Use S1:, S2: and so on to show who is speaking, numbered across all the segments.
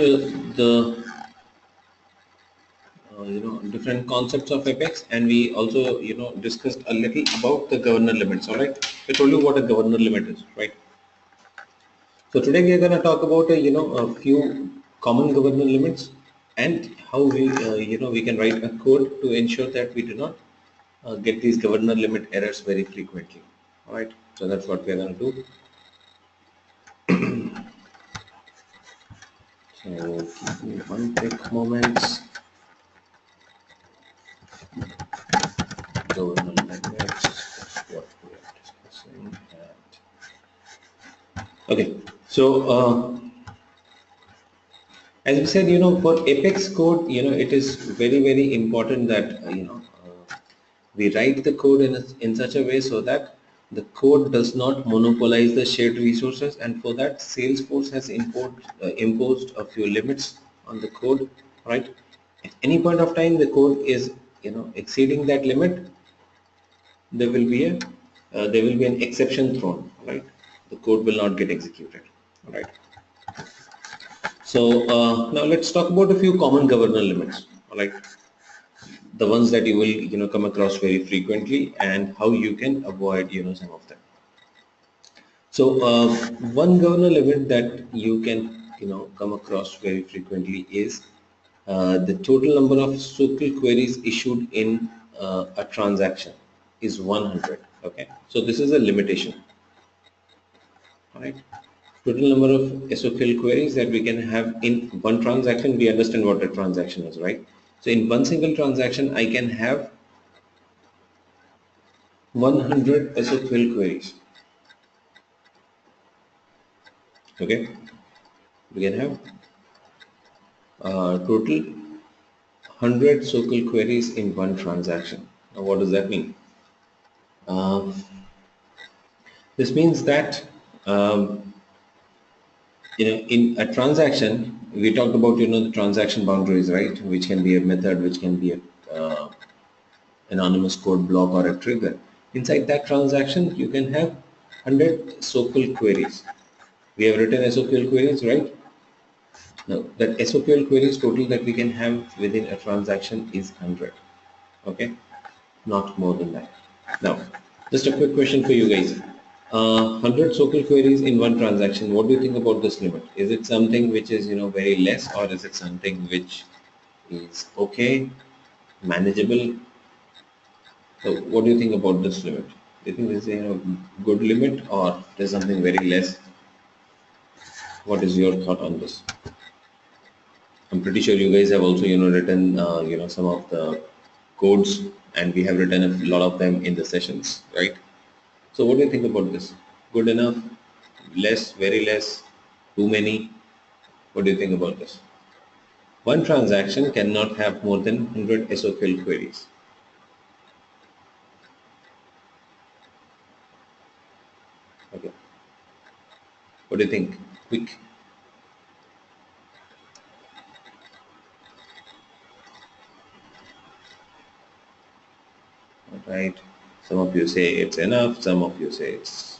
S1: the different concepts of Apex, and we also discussed a little about the governor limits. All right, I told you what a governor limit is, right? So today we are going to talk about a few common governor limits and how we we can write a code to ensure that we do not get these governor limit errors very frequently. All right, so that's what we are going to do. So give me one quick moment. Governor limits, what we are discussing. Okay, so as we said, for Apex code, it is very important that we write the code in such a way so that the code does not monopolize the shared resources, and for that Salesforce has imposed a few limits on the code, right? At any point of time the code is exceeding that limit, there will be an exception thrown, right? The code will not get executed, right? So now let's talk about a few common governor limits, all right? The ones that you will come across very frequently and how you can avoid some of them. So one governor limit that you can come across very frequently is the total number of SQL queries issued in a transaction is 100. Okay, so this is a limitation. All right, total number of SQL queries that we can have in one transaction. We understand what a transaction is, right? So in one single transaction, I can have 100 SQL queries. Okay, we can have total 100 SQL queries in one transaction. Now, what does that mean? This means that in a transaction, we talked about the transaction boundaries, right? Which can be a method, which can be a anonymous code block or a trigger. Inside that transaction, you can have 100 SQL queries. We have written SQL queries, right? Now, that SQL queries total that we can have within a transaction is 100. Okay, not more than that. Now, just a quick question for you guys. 100 SQL queries in one transaction. What do you think about this limit? Is it something which is very less, or is it something which is okay, manageable? So, what do you think about this limit? Do you think this is a good limit, or there's something very less? What is your thought on this? I'm pretty sure you guys have also written some of the codes, and we have written a lot of them in the sessions, right? So what do you think about this? Good enough? Less? Very less? Too many? What do you think about this? One transaction cannot have more than 100 SQL queries. Okay. What do you think? Quick. Right. Some of you say it's enough. Some of you say it's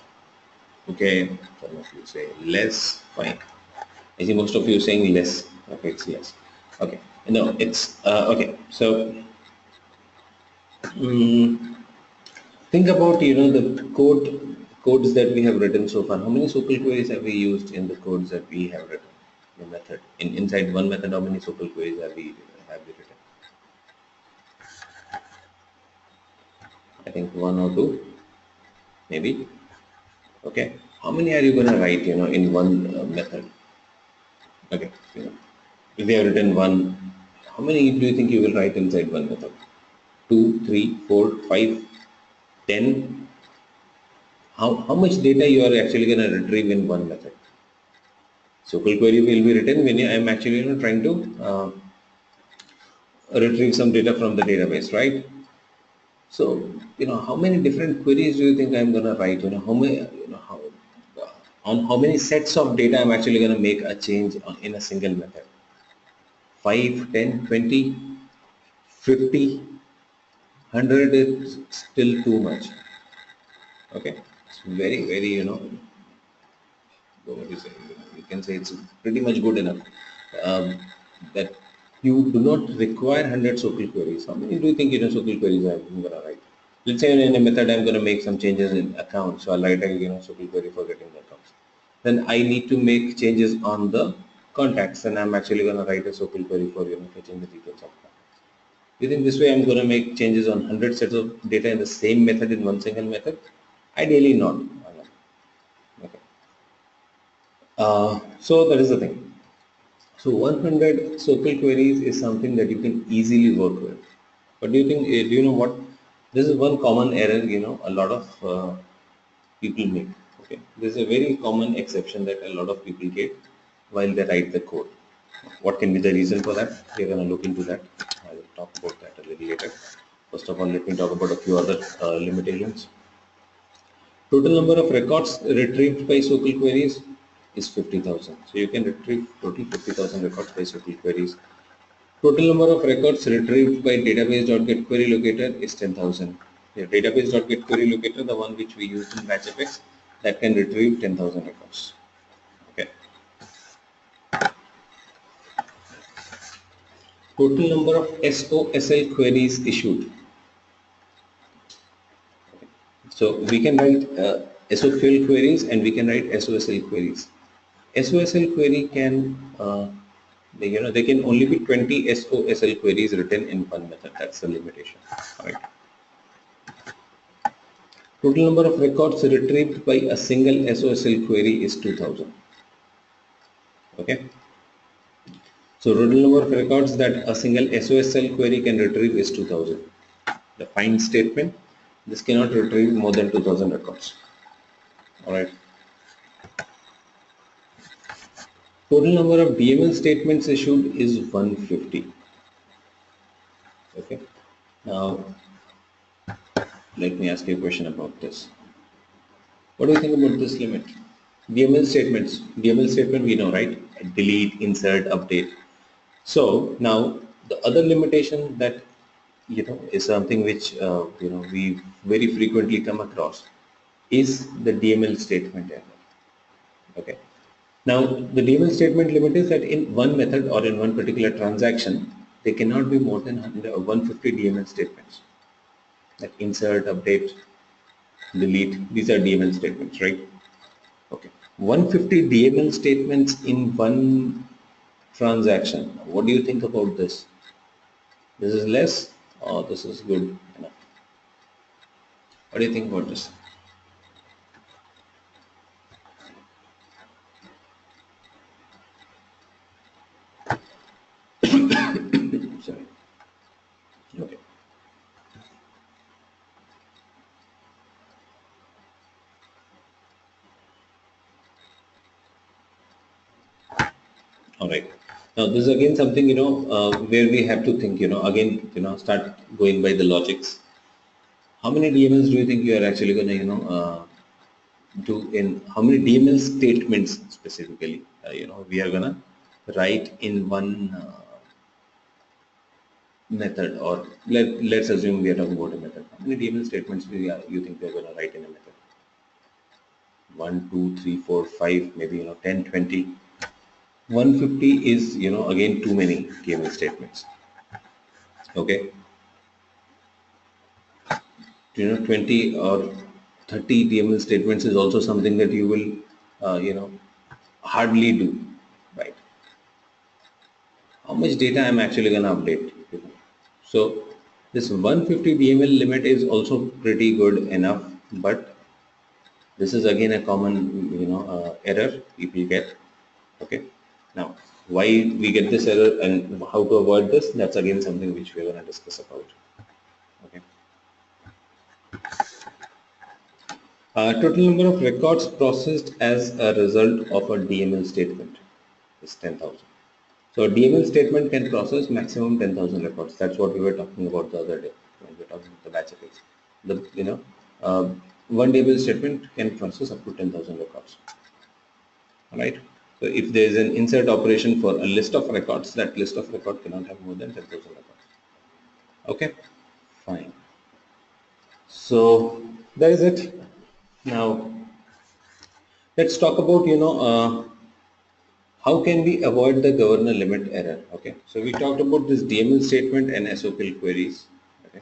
S1: okay. Some of you say less. Fine. I see most of you saying less. Okay, it's less. Okay. No, it's okay. So think about the codes that we have written so far. How many SQL queries have we used in the codes that we have written? The method inside one method, how many SQL queries have we written? I think one or two, maybe. Okay. How many are you going to write in one method? Okay. If you have written one, how many do you think you will write inside one method? 2, 3, 4, 5, 10. How much data you are actually going to retrieve in one method? SQL query will be written when I am actually trying to retrieve some data from the database, right? So how many different queries do you think I'm going to write? How many on how many sets of data I'm actually going to make a change in a single method? 5, 10, 20, 50, 100 is still too much. Okay, it's very what you say, you can say it's pretty much good enough. that you do not require 100 SQL queries. How many do you think SQL queries I'm going to write? Let's say in a method I'm going to make some changes in accounts, so I'll write a SQL query for getting the accounts. Then I need to make changes on the contacts, and I'm actually going to write a SQL query for fetching the details of contacts. You think this way I'm going to make changes on 100 sets of data in the same method in one single method? Ideally not. Okay. So that is the thing. So 100 SQL queries is something that you can easily work with. But do you think, do you know what? This is one common error, a lot of people make. Okay. This is a very common exception that a lot of people get while they write the code. What can be the reason for that? We're going to look into that. I will talk about that a little later. First of all, let me talk about a few other limitations. Total number of records retrieved by SQL queries is 50,000. So you can retrieve total 50,000 records by SQL queries. Total number of records retrieved by database.getQueryLocator is 10,000. Yeah, database.getQueryLocator, the one which we use in BatchFX, that can retrieve 10,000 records. Okay. Total number of SOSL queries issued. So we can write SQL queries and we can write SOSL queries. SOSL query can, they can only be 20 SOSL queries written in one method. That's the limitation. All right. Total number of records retrieved by a single SOSL query is 2000. Okay. So total number of records that a single SOSL query can retrieve is 2000. The find statement, this cannot retrieve more than 2000 records. All right. Total number of DML statements issued is 150. Okay. Now, let me ask you a question about this. What do you think about this limit? DML statements. DML statement we know, right? Delete, insert, update. So now the other limitation that is something which we very frequently come across is the DML statement error. Okay. Now the DML statement limit is that in one method or in one particular transaction, there cannot be more than 150 DML statements. Like insert, update, delete. These are DML statements, right? Okay. 150 DML statements in one transaction. What do you think about this? This is less or this is good enough? What do you think about this? Sorry. Okay. All right. Now this is again something where we have to think again start going by the logics. How many DMLs do you think you are actually going to do in how many DML statements specifically we are going to write in one method, or let's assume we are talking about a method. How many DML statements you think we are going to write in a method? 1, 2, 3, 4, 5, maybe 10, 20. 150 is again too many DML statements. Okay. 20 or 30 DML statements is also something that you will hardly do, right? How much data I'm actually going to update? So this 150 DML limit is also pretty good enough, but this is again a common error people get. Okay. Now why we get this error and how to avoid this, that's again something which we're going to discuss about. Okay. Total number of records processed as a result of a DML statement is 10,000. So a DML statement can process maximum 10,000 records. That's what we were talking about the other day when we were talking about the batch effects. One DML statement can process up to 10,000 records. All right. So if there is an insert operation for a list of records, that list of records cannot have more than 10,000 records. Okay. Fine. So that is it. Now let's talk about How can we avoid the governor limit error? Okay, so we talked about this DML statement and SOQL queries. Okay,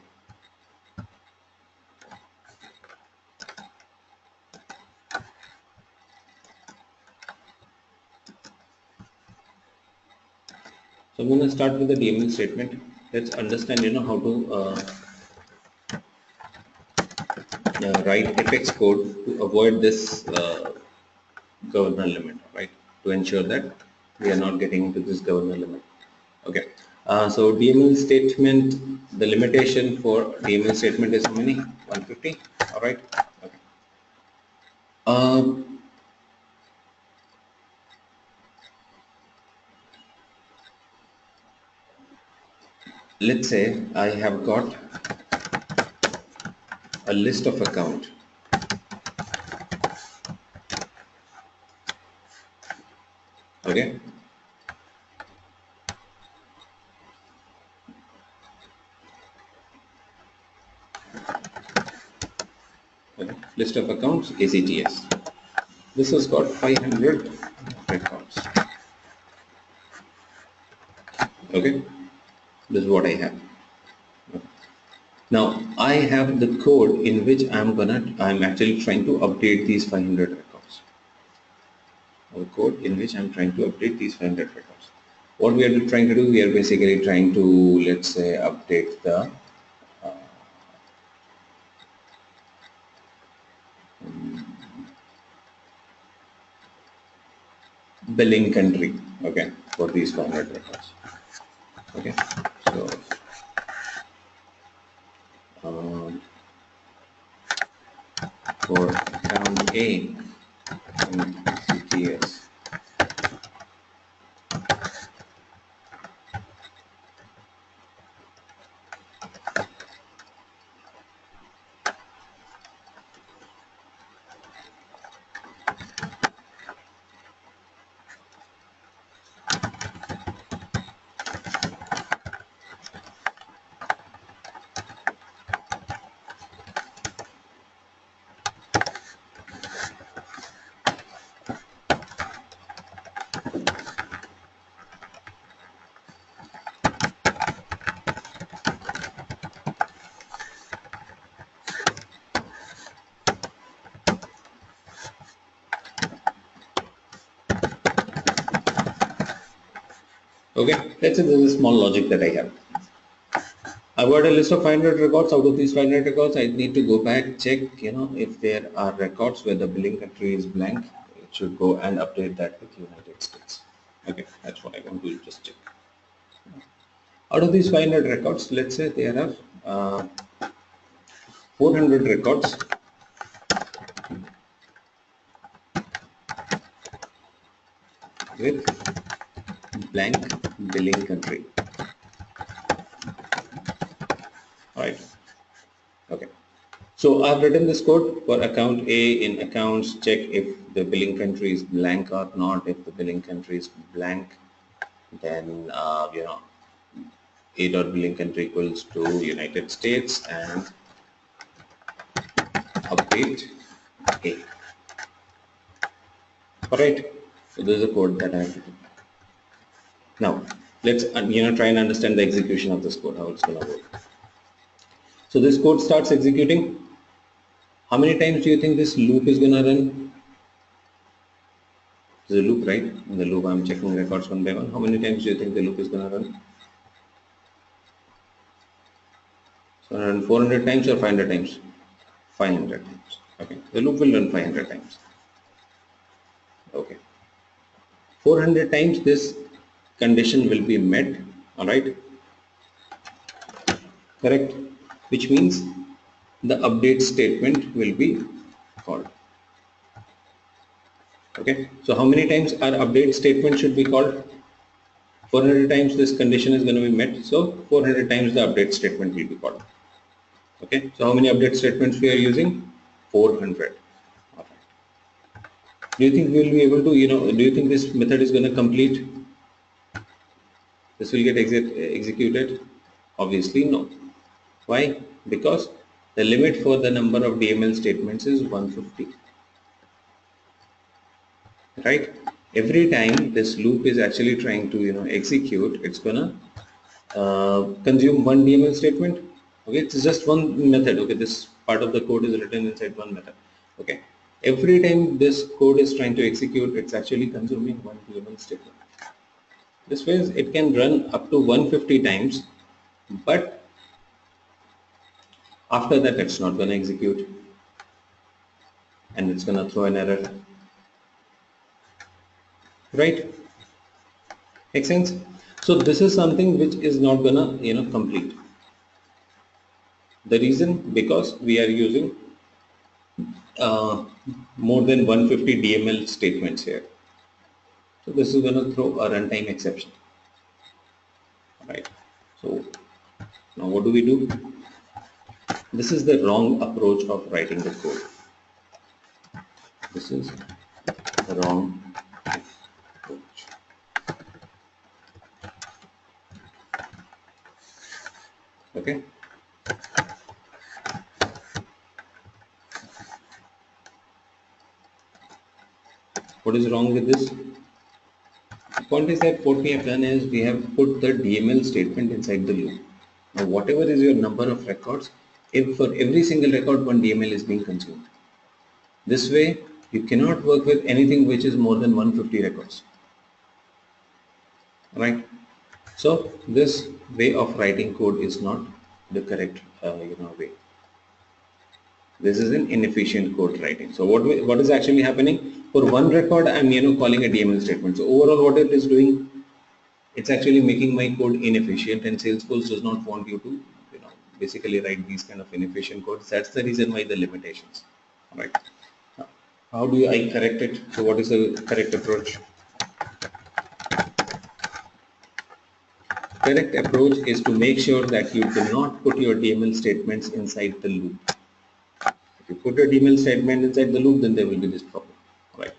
S1: so I'm going to start with the DML statement. Let's understand, how to write Apex code to avoid this governor limit, right? To ensure that we are not getting into this governor limit. Okay. So DML statement, the limitation for DML statement is how many? 150. All right. Okay. Um, let's say I have got a list of account. Okay. Okay. List of accounts ACTS. This has got 500 records. Okay. This is what I have. Now I have the code in which I'm actually trying to update these 500 records. The code in which I'm trying to update these 500 records. What we are trying to do, we are basically trying to, let's say, update the billing country, okay, for these 500 records. Okay, so um, for account A in CTS, okay, let's say there's a small logic that I have. I've got a list of 500 records. Out of these 500 records, I need to go back, check, if there are records where the billing country is blank, it should go and update that with United States. Okay, that's what I want to just check. Out of these 500 records, let's say there are 400 records with blank billing country. All right. Okay. So I've written this code for account A in accounts, check if the billing country is blank or not. If the billing country is blank, then, A dot billing country equals to United States and update A. All right. So this is a code that I have written. Now let's try and understand the execution of this code, how it's going to work. So this code starts executing. How many times do you think this loop is going to run? There's a loop, right? In the loop, I'm checking records one by one. How many times do you think the loop is going to run? So run 400 times or 500 times? 500 times. Okay. The loop will run 500 times. Okay. 400 times this condition will be met. All right. Correct. Which means the update statement will be called. Okay. So how many times our update statement should be called? 400 times this condition is going to be met. So 400 times the update statement will be called. Okay. So how many update statements we are using? 400. All right. Do you think we will be able to, do you think this method is going to complete? This will get executed? Obviously no. Why? Because the limit for the number of DML statements is 150. Right? every time this loop is actually trying to execute, it's gonna consume one DML statement. Okay, it's just one method. Okay, this part of the code is written inside one method. Okay, every time this code is trying to execute, it's actually consuming one DML statement. This way it can run up to 150 times, but after that it's not going to execute and it's going to throw an error. Right? Make sense? So this is something which is not going to complete. The reason, because we are using more than 150 DML statements here. So this is going to throw a runtime exception. Right? So now what do we do? This is the wrong approach of writing the code. This is the wrong approach. Okay. What is wrong with this? The point is that what we have done is we have put the DML statement inside the loop. Now whatever is your number of records, if for every single record one DML is being consumed. This way you cannot work with anything which is more than 150 records. Right? So this way of writing code is not the correct way. This is an inefficient code writing. So what is actually happening? For one record, I'm calling a DML statement. So overall, what it is doing, it's actually making my code inefficient, and Salesforce does not want you to basically write these kind of inefficient codes. That's the reason why the limitations. Right? How do I correct it? So what is the correct approach? Correct approach is to make sure that you do not put your DML statements inside the loop. If you put a DML statement inside the loop, then there will be this problem. Right?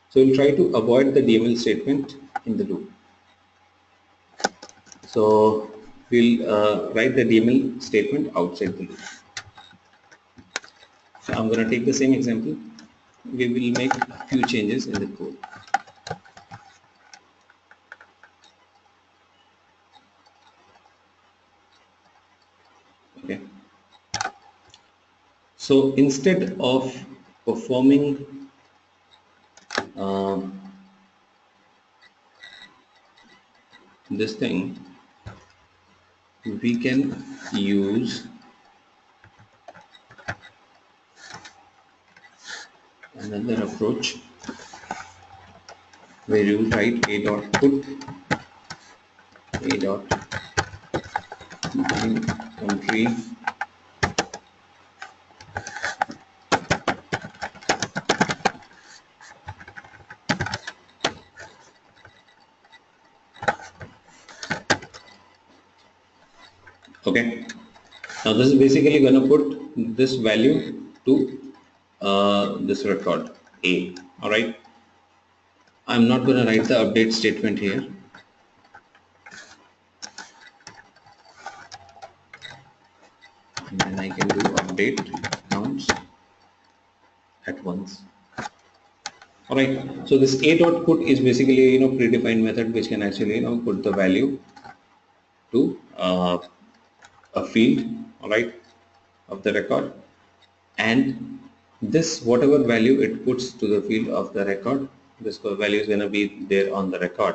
S1: So we'll try to avoid the DML statement in the loop. So we'll write the DML statement outside the loop. So I'm going to take the same example. We will make a few changes in the code. Okay. So instead of performing this thing, we can use another approach where you write a dot put a dot country Okay. Now this is basically going to put this value to this record A. All right. I'm not going to write the update statement here. And then I can do update counts at once. All right. So this A dot put is basically predefined method which can actually put the value to a field, all right, of the record, and this whatever value it puts to the field of the record, this value is going to be there on the record,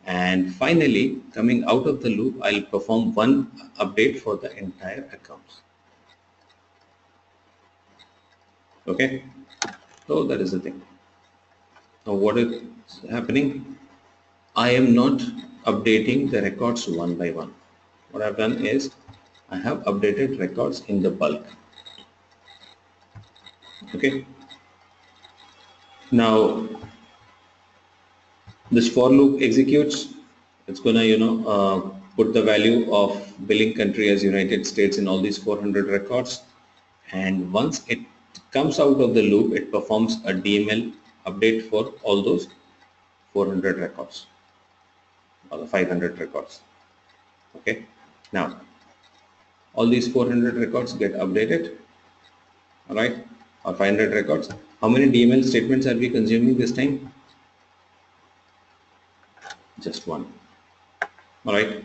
S1: and finally coming out of the loop I'll perform one update for the entire accounts. Okay, so that is the thing. Now what is happening? I am not updating the records one by one. What I've done is I have updated records in the bulk. Okay. Now this for loop executes. It's gonna put the value of billing country as United States in all these 400 records, and once it comes out of the loop, it performs a DML update for all those 400 records or the 500 records. Okay. Now all these 400 records get updated, all right, or 500 records. How many DML statements are we consuming this time? just one. All right.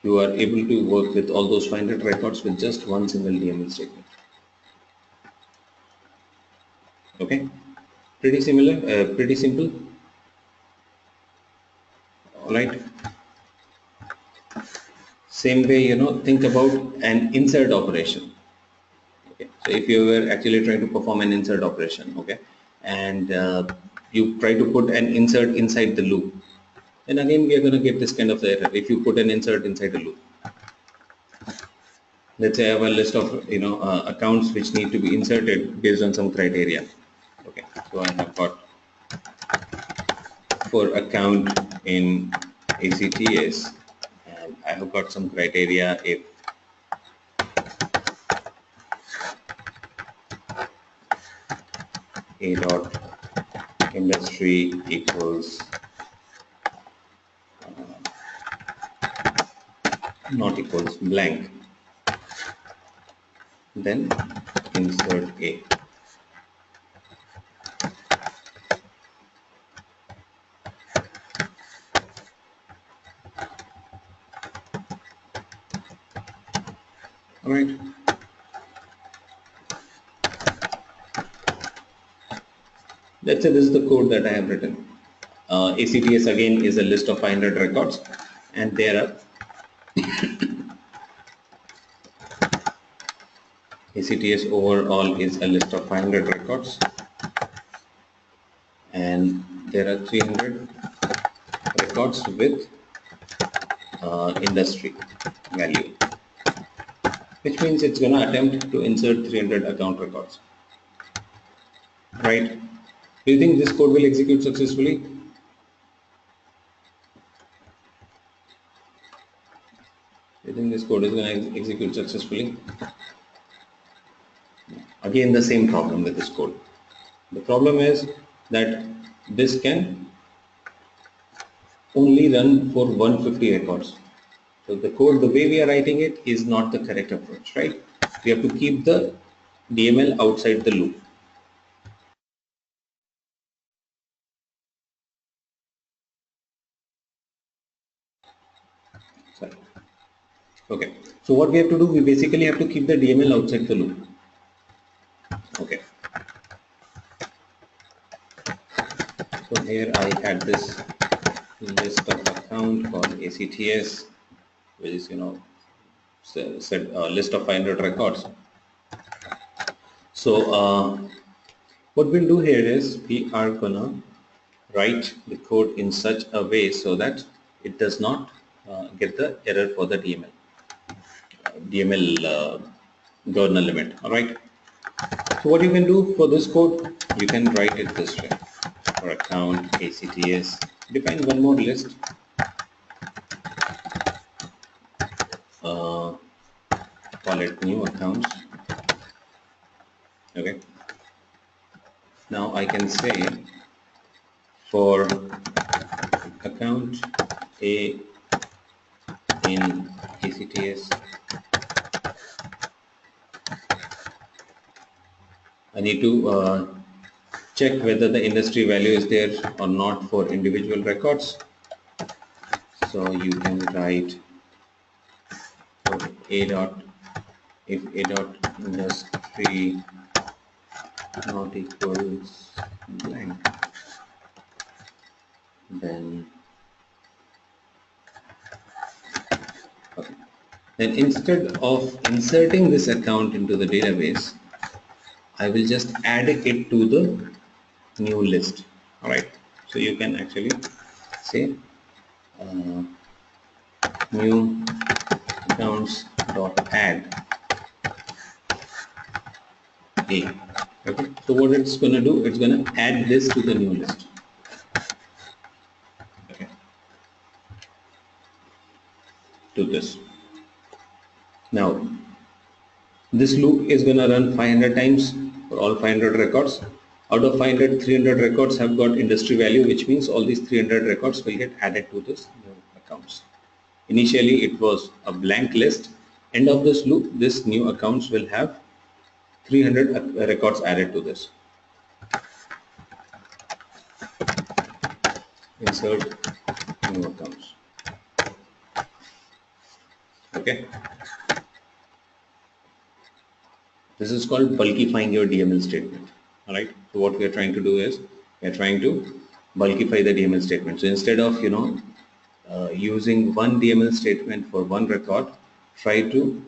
S1: You are able to work with all those 500 records with just one single DML statement. Okay. Pretty similar, pretty simple. All right. Same way, think about an insert operation. Okay. So if you were actually trying to perform an insert operation, okay, and you try to put an insert inside the loop, then again we are going to get this kind of error if you put an insert inside a loop. Let's say I have a list of accounts which need to be inserted based on some criteria. Okay, so I have got for account in ACTS, and I have got some criteria if A dot industry equals not equals blank, then insert A. All right. Let's say this is the code that I have written. ACTS again is a list of 500 records, and there are ACTS overall is a list of 500 records, and there are 300 records with industry value, which means it's going to attempt to insert 300 account records. Right? Do you think this code will execute successfully? Do you think this code is going to execute successfully? Again, the same problem with this code. The problem is that this can only run for 150 records. So the code, the way we are writing it, is not the correct approach, right? We have to keep the DML outside the loop. Sorry. Okay. So what we have to do, we basically have to keep the DML outside the loop. Okay. So here I had this list of account called ACTS, which is said list of 500 records. So what we'll do here is we are gonna write the code in such a way so that it does not get the error for the DML governor limit. All right. So what you can do for this code, you can write it this way: for account ACTS, define one more list. Call it new accounts. Okay. Now I can say for account A in ACTS, I need to check whether the industry value is there or not for individual records. So you can write for A dot, if A dot industry not equals blank, then okay. Then instead of inserting this account into the database, I will just add it to the new list. All right. So you can actually say new accounts dot add A. Okay. So what it's going to do, it's going to add this to the new list. Okay. To this. Now, this loop is going to run 500 times for all 500 records. Out of 500, 300 records have got industry value, which means all these 300 records will get added to this new accounts. Initially, it was a blank list. End of this loop, this new accounts will have 300 records added to this. insert new accounts. Okay, this is called bulkifying your DML statement. All right, so what we are trying to do is we are trying to bulkify the DML statement. So instead of using one DML statement for one record, try to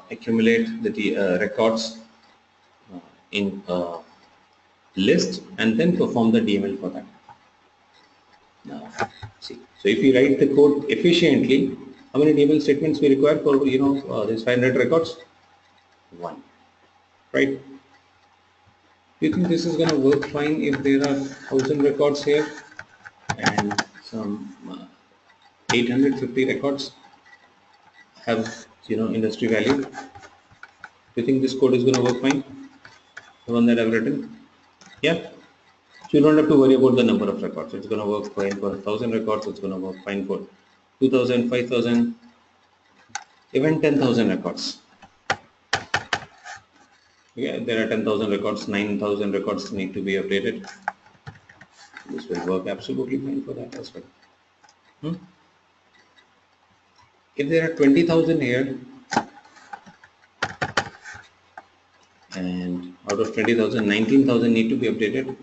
S1: accumulate the records in a list and then perform the DML for that. Now, see, so if you write the code efficiently, how many DML statements we require for this 500 records? One, right? Do you think this is going to work fine if there are 1000 records here and some 850 records have industry value? Do you think this code is going to work fine? The one that I've written? Yeah. So you don't have to worry about the number of records. It's going to work fine for 1000 records. It's going to work fine for 2000, 5000, even 10,000 records. Yeah, there are 10,000 records, 9,000 records need to be updated. This will work absolutely fine for that as well. If there are 20,000 here, and out of 20,000, 19,000 need to be updated,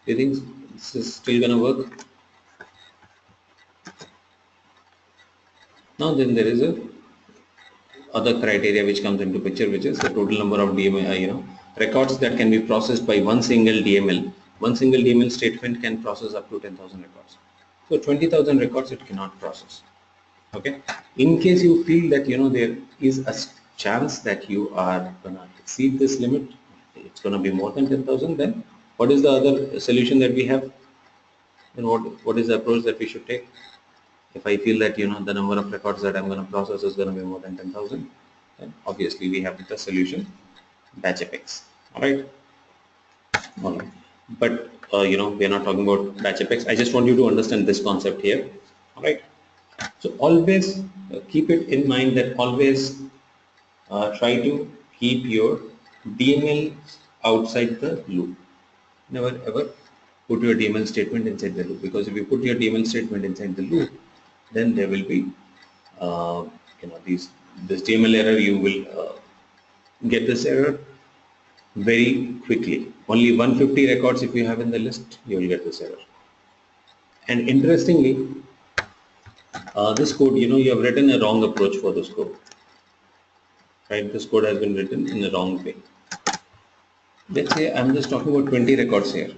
S1: do you think this is still going to work? Now then there is a other criteria which comes into picture, which is the total number of DML, records that can be processed by one single DML. One single DML statement can process up to 10,000 records. So 20,000 records it cannot process. Okay. In case you feel that there is a chance that you are gonna exceed this limit, it's gonna be more than 10,000. Then what is the other solution that we have? Then what is the approach that we should take? If I feel that the number of records that I'm going to process is going to be more than 10,000, then obviously we have the solution batch apex. All right. But we are not talking about batch apex. I just want you to understand this concept here. All right. So always keep it in mind that always try to keep your DML outside the loop. Never ever put your DML statement inside the loop, because if you put your DML statement inside the loop, then there will be this DML error. You will get this error very quickly. Only 150 records if you have in the list, you will get this error. And interestingly, this code, you have written a wrong approach for this code. Right? This code has been written in the wrong way. Let's say I'm just talking about 20 records here.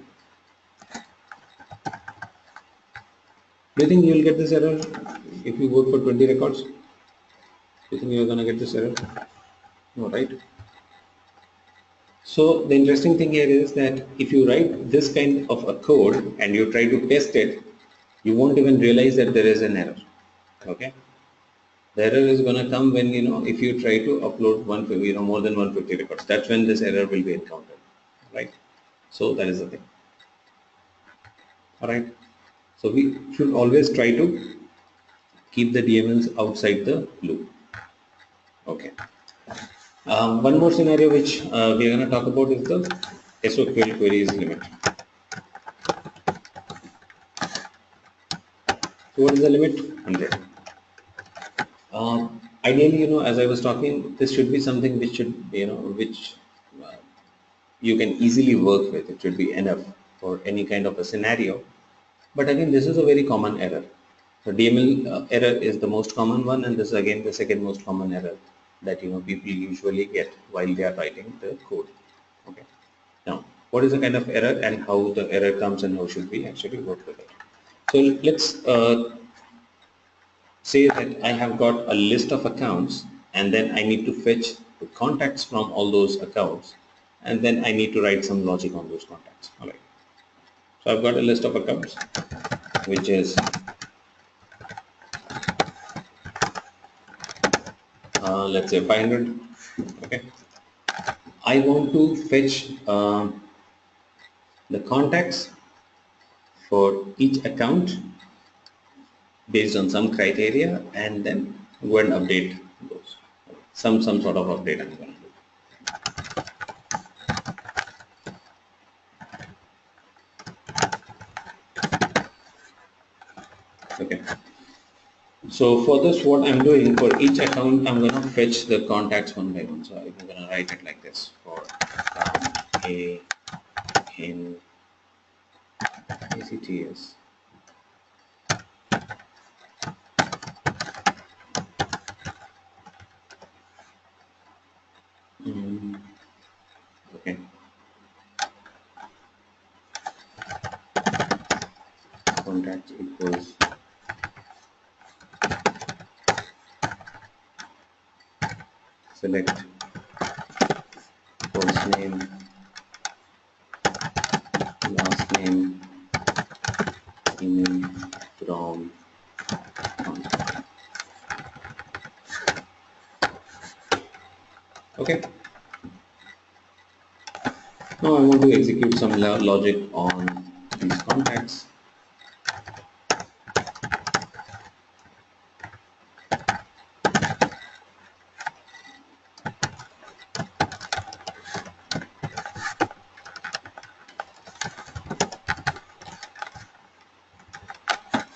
S1: Do you think you will get this error if you work for 20 records? Do you think you are going to get this error? No, right? So the interesting thing here is that if you write this kind of a code and you try to test it, you won't even realize that there is an error. Okay? The error is going to come when if you try to upload more than 150 records. That's when this error will be encountered. Right? So that is the thing. All right. So we should always try to keep the DMLs outside the loop. Okay. One more scenario which we are going to talk about is the SQL queries limit. So what is the limit? 100. Ideally, as I was talking, this should be something which should, which you can easily work with. It should be enough for any kind of a scenario. But again, this is a very common error. So DML error is the most common one, and this is again the second most common error that people usually get while they are writing the code. Okay. Now, what is the kind of error and how the error comes and how should we actually work with it? So let's say that I have got a list of accounts, and then I need to fetch the contacts from all those accounts, and then I need to write some logic on those contacts. All right. So I've got a list of accounts, which is let's say 500. Okay. I want to fetch the contacts for each account based on some criteria, and then go and update those. Some sort of update I'm going to do. So for this, what I'm doing for each account, I'm gonna fetch the contacts one by one. So I'm gonna write it like this: for A in ACTS. Mm, okay. Contact equals select first name, last name, email from contact. Okay. Now I want to execute some logic on these contacts.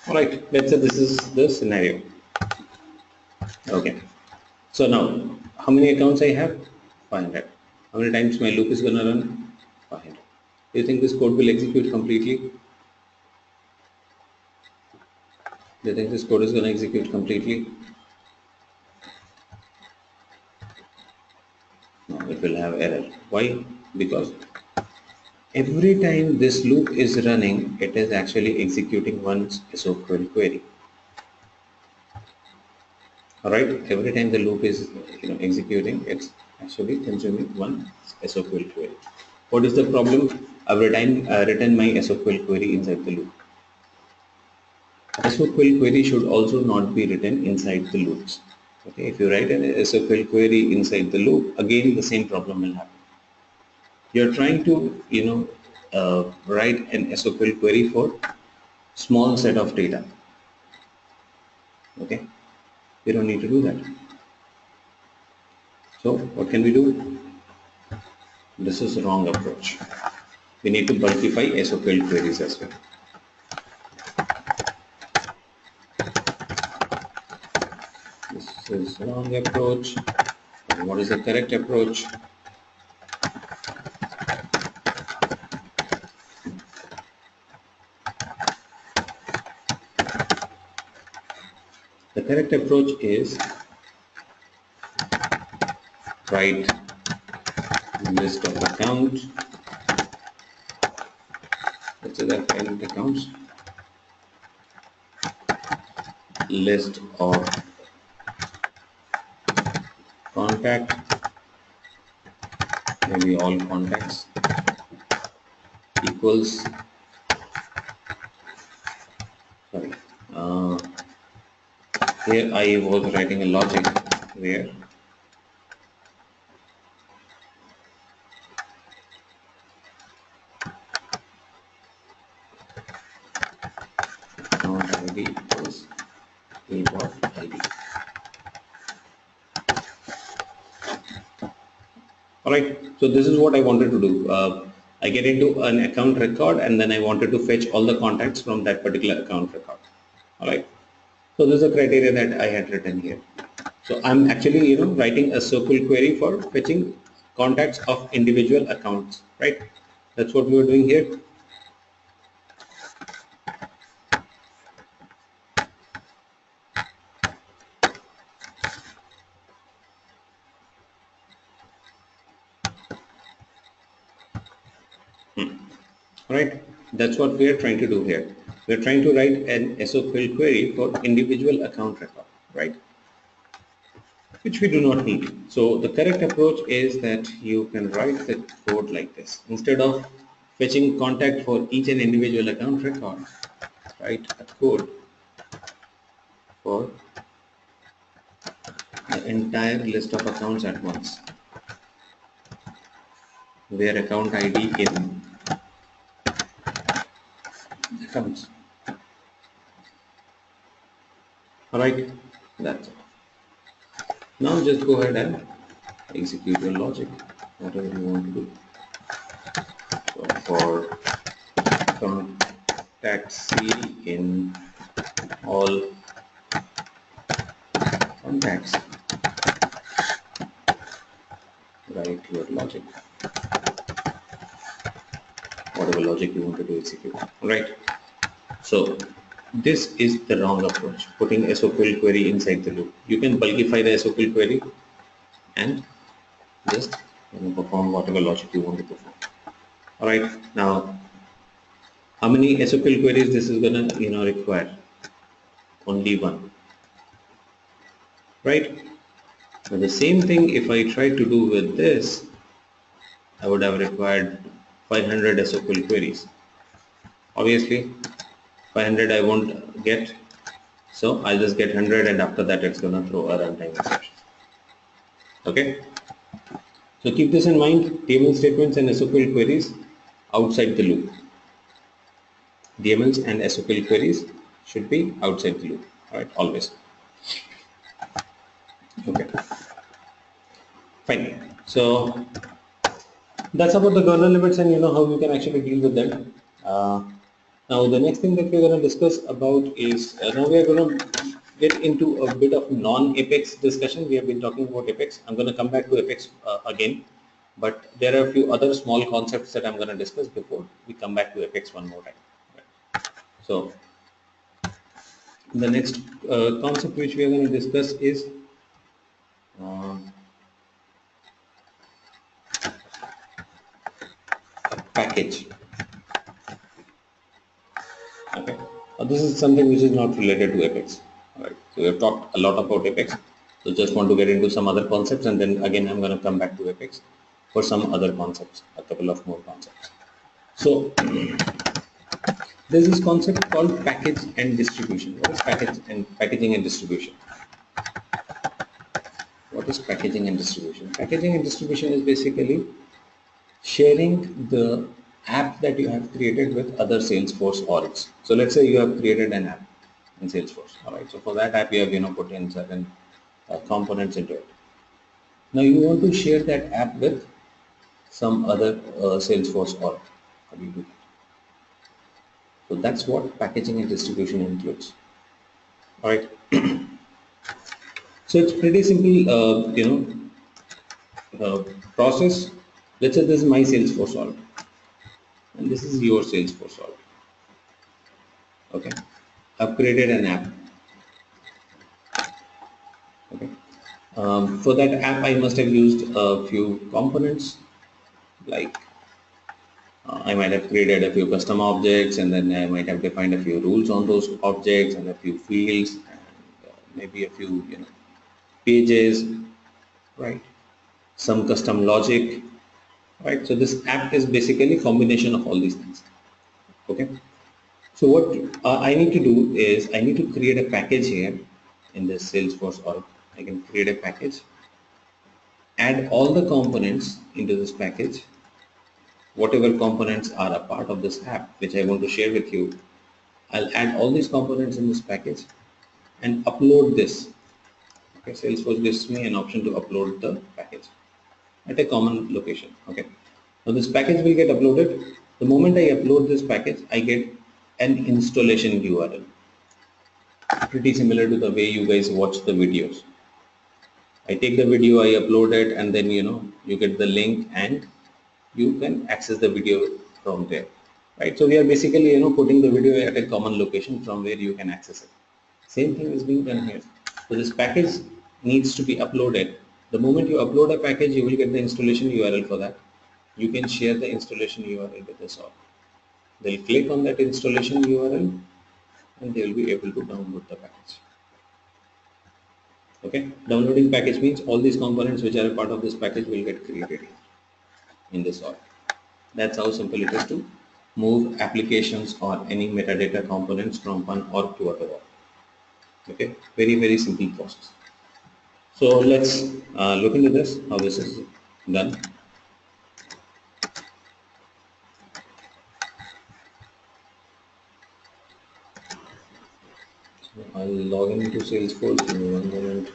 S1: All right. Let's say this is the scenario. Okay. So now, how many accounts I have? 500. How many times my loop is going to run? 500. Do you think this code will execute completely? Do you think this code is going to execute completely? No, it will have error. Why? Because every time this loop is running, it is actually executing one SQL query. All right. Every time the loop is executing, it's actually consuming one SQL query. What is the problem? Every time I written my SQL query inside the loop. SQL query should also not be written inside the loops. Okay, if you write an SQL query inside the loop, again the same problem will happen. You're trying to, write an SQL query for small set of data. Okay, you don't need to do that. So what can we do? This is the wrong approach. We need to bulkify SQL queries as well. This is the wrong approach. What is the correct approach? The correct approach is write list of accounts. Let's say that parent accounts, list of contact, maybe all contacts, equals, sorry, uh, here I was writing a logic where account ID equals a dot ID. Alright, so this is what I wanted to do. I get into an account record and then I wanted to fetch all the contacts from that particular account record. Alright, so this is the criteria that I had written here. So I'm actually writing a SQL query for fetching contacts of individual accounts, right? That's what we were doing here. Right? That's what we are trying to do here. We're trying to write an SQL query for individual account record, right? Which we do not need. So the correct approach is that you can write the code like this. Instead of fetching contact for each and individual account record, write a code for the entire list of accounts at once, where account ID in accounts. Alright, that's it. Now just go ahead and execute your logic, whatever you want to do. So for contact C in all contacts, write your logic, whatever logic you wanted to execute, right? So this is the wrong approach, putting SOQL query inside the loop. You can bulkify the SOQL query and just perform whatever logic you want to perform. All right, now how many SOQL queries this is gonna require? Only one, right? Now the same thing if I try to do with this, I would have required 500 SOQL queries. Obviously 500 I won't get, so I'll just get 100 and after that it's gonna throw a runtime exception. Okay, so keep this in mind, DML statements and SOQL queries outside the loop. DMLs and SOQL queries should be outside the loop, alright, always. Okay, fine. So that's about the kernel limits and how you can actually deal with them. Now the next thing that we're going to discuss about is now we are going to get into a bit of non-Apex discussion. We have been talking about Apex. I'm going to come back to Apex again, but there are a few other small concepts that I'm going to discuss before we come back to Apex one more time. Right. So the next concept which we are going to discuss is package. Okay, this is something which is not related to Apex. All right, so we have talked a lot about Apex. So just want to get into some other concepts, and then again I'm going to come back to Apex for some other concepts, a couple of more concepts. So there's this concept called package and distribution. What is packaging and distribution? What is packaging and distribution? Packaging and distribution is basically sharing the app that you have created with other Salesforce orgs. So let's say you have created an app in Salesforce. All right. So for that app, you have put in certain components into it. Now you want to share that app with some other Salesforce org. How do you do that? So that's what packaging and distribution includes. All right. So it's pretty simple, process. Let's say this is my Salesforce org, and this is your Salesforce org. Okay, I've created an app. Okay, for that app, I must have used a few components, like I might have created a few custom objects, and then I might have defined a few rules on those objects and a few fields, and maybe a few pages, right? Some custom logic, right? So this app is basically a combination of all these things. Okay. So what I need to do is I need to create a package here in this Salesforce org. I can create a package, add all the components into this package, whatever components are a part of this app which I want to share with you. I'll add all these components in this package and upload this. Okay, Salesforce gives me an option to upload the package at a common location. Okay, now this package will get uploaded. The moment I upload this package, I get an installation URL, pretty similar to the way you guys watch the videos. I take the video, I upload it, and then you get the link and you can access the video from there, right? So we are basically putting the video at a common location from where you can access it. Same thing is being done here. So this package needs to be uploaded. The moment you upload a package, you will get the installation URL for that. You can share the installation URL with us all. They'll click on that installation URL and they will be able to download the package. Okay, downloading package means all these components which are a part of this package will get created in this org. That's how simple it is to move applications or any metadata components from one org to other org. Okay, very simple process. So let's look into this, how this is done. So I'll log into Salesforce in one moment.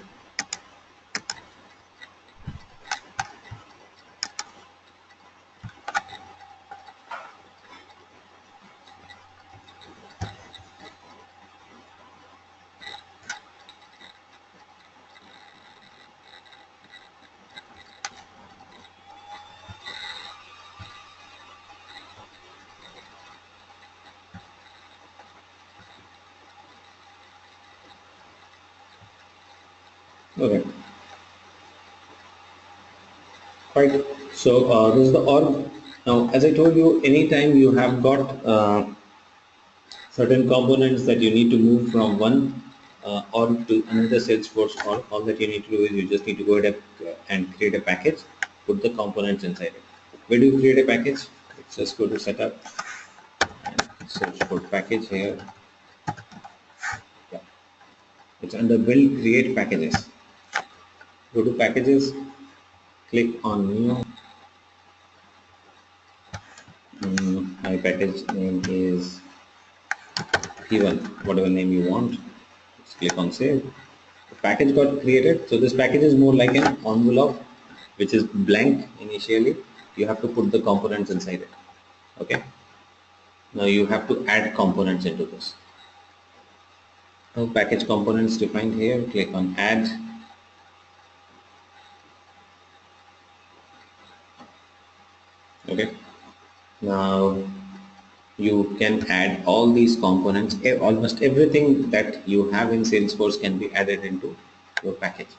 S1: Okay, right. So this is the org. Now, as I told you, anytime you have got certain components that you need to move from one org to another Salesforce org, all that you need to do is you just need to go ahead and create a package, put the components inside it. Where do you create a package? Let's just go to setup and search for package here. Yeah, it's under build create packages. Go to packages, click on new. My package name is P1, whatever name you want. Just click on save. The package got created. So this package is more like an envelope which is blank initially. You have to put the components inside it. Okay. Now you have to add components into this. Now package components defined here. Click on add. Okay. Now you can add all these components. Almost everything that you have in Salesforce can be added into your package.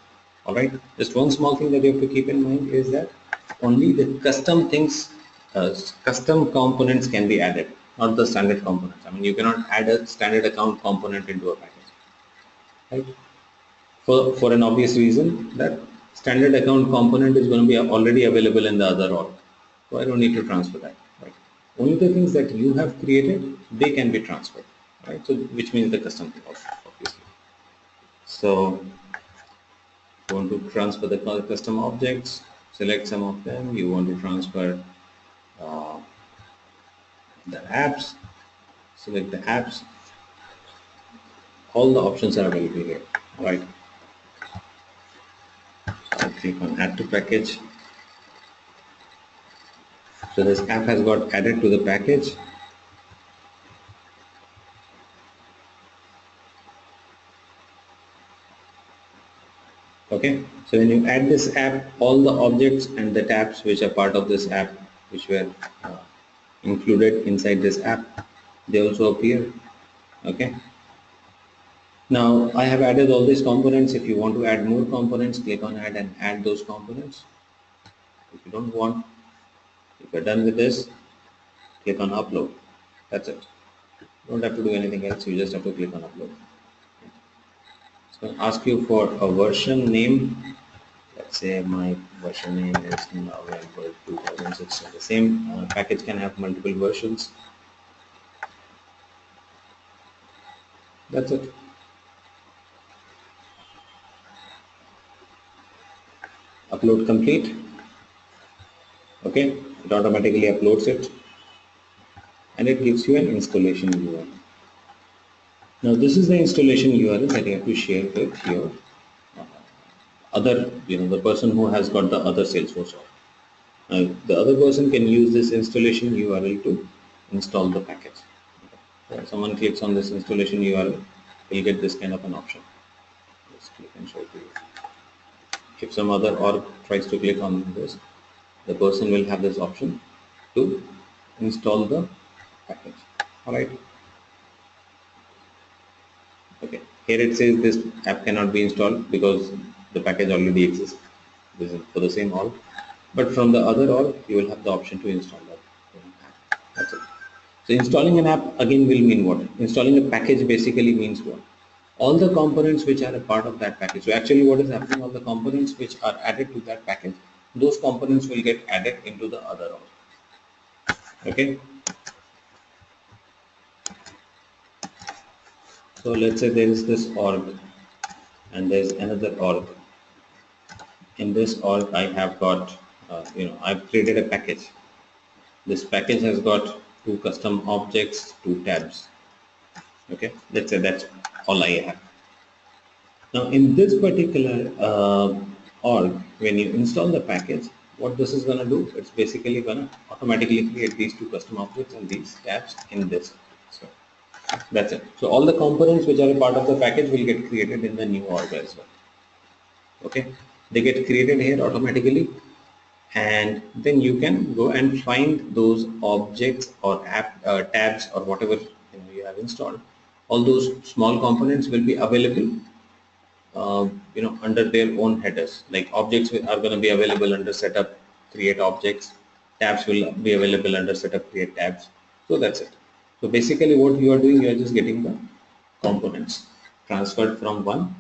S1: All right. Just one small thing that you have to keep in mind is that only the custom things, custom components can be added, not the standard components. I mean, you cannot add a standard account component into a package, right? For an obvious reason that standard account component is going to be already available in the other org. So I don't need to transfer that, right? Only the things that you have created, they can be transferred, right? So which means the custom thing also, obviously. So you want to transfer the custom objects, select some of them. You want to transfer uh, the apps, select the apps. All the options are available here, right? So I'll click on add to package. So this app has got added to the package. Okay, so when you add this app, all the objects and the tabs which are part of this app, which were included inside this app, they also appear. Okay, now I have added all these components. If you want to add more components, click on add and add those components. If you don't want, if you're done with this, click on upload. That's it. You don't have to do anything else. You just have to click on upload. It's going to ask you for a version name. Let's say my version name is November 2016. The same package can have multiple versions. That's it. Upload complete. Okay, it automatically uploads it and it gives you an installation URL. Now this is the installation URL that you have to share with your other, the person who has got the other Salesforce. The other person can use this installation URL to install the package. So someone clicks on this installation URL, will get this kind of an option. Let's click and show to you. If some other org tries to click on this, the person will have this option to install the package. All right. Okay. Here it says this app cannot be installed because the package already exists. This is for the same org. But from the other org, you will have the option to install that app. That's it. So installing an app again will mean what? Installing a package basically means what? All the components which are a part of that package. So actually what is happening, all the components which are added to that package, those components will get added into the other org. Okay. So let's say there is this org and there's another org. In this org I have got, I've created a package. This package has got 2 custom objects, 2 tabs. Okay, let's say that's all I have. Now in this particular org, when you install the package, what this is going to do, it's basically going to automatically create these 2 custom objects and these tabs in this. So that's it. So all the components which are a part of the package will get created in the new org as well. Okay, they get created here automatically, and then you can go and find those objects or app tabs or whatever you have installed. All those small components will be available under their own headers. Like objects are going to be available under setup, create objects. Tabs will be available under setup, create tabs. So that's it. So basically what you are doing, you are just getting the components transferred from one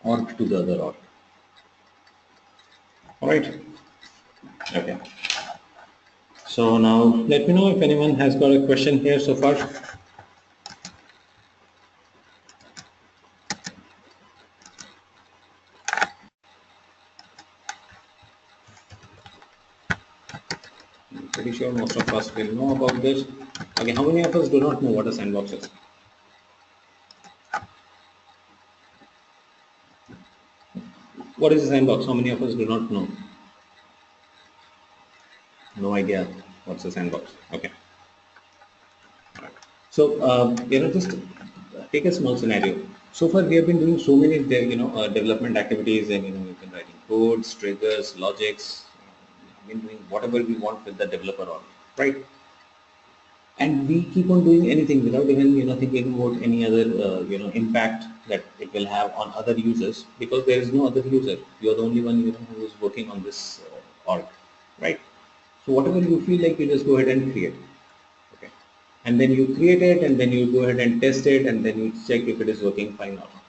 S1: org to the other org. All right. Okay. So now let me know if anyone has got a question here so far. I'm pretty sure most of us will know about this. Okay, how many of us do not know what a sandbox is? What is a sandbox? How many of us do not know? No idea what's a sandbox. Okay. So, just take a small scenario. So far, we have been doing so many, development activities, and we've been writing codes, triggers, logics. We've been doing whatever we want with the developer org, right? And we keep on doing anything without even, thinking about any other, impact that it will have on other users, because there is no other user. You are the only one, who is working on this org, right? So whatever you feel like, you just go ahead and create. Okay, and then you create it, and then you go ahead and test it, and then you check if it is working fine or not.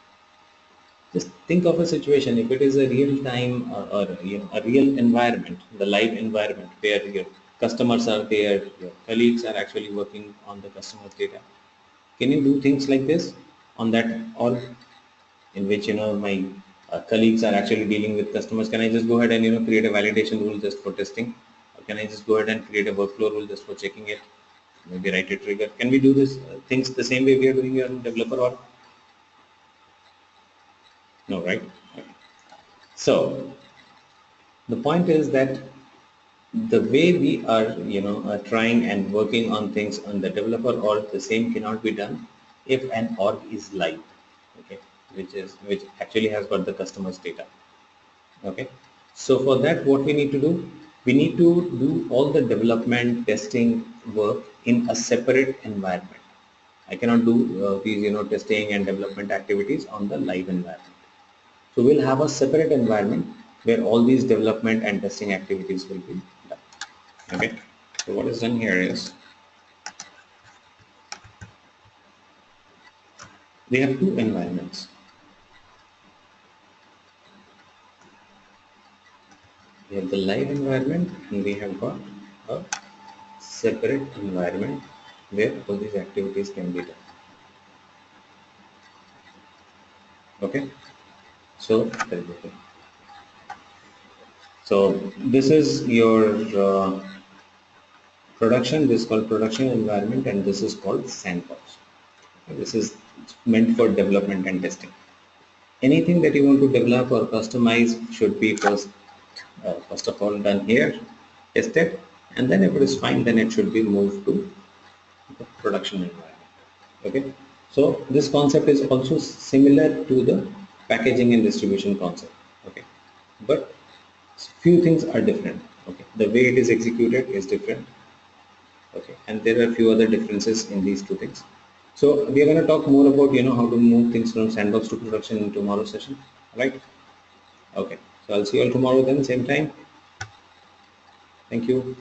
S1: Just think of a situation, if it is a real time or a real environment, the live environment where your customers are there, your colleagues are actually working on the customer's data. Can you do things like this on that org, in which my colleagues are actually dealing with customers? Can I just go ahead and create a validation rule just for testing, or can I just go ahead and create a workflow rule just for checking it? Maybe write a trigger. Can we do this things the same way we are doing here in developer org? No, right? Okay. So the point is that the way we are, trying and working on things on the developer org, the same cannot be done if an org is live, okay, which actually has got the customer's data. Okay, so for that, what we need to do, we need to do all the development testing work in a separate environment. I cannot do these, testing and development activities on the live environment. So we'll have a separate environment where all these development and testing activities will be done. Okay. So what is done here is we have two environments. We have the live environment, and we have got a separate environment where all these activities can be done. Okay. So this is your production. This is called production environment, and this is called sandbox. This is meant for development and testing. Anything that you want to develop or customize should be first of all done here, tested, and then if it is fine, then it should be moved to the production environment. Okay, so this concept is also similar to the packaging and distribution concept. Okay, but few things are different. Okay, the way it is executed is different. Okay, and there are a few other differences in these two things. So we are going to talk more about how to move things from sandbox to production in tomorrow's session, right? Okay, so I'll see you all tomorrow then, same time. Thank you.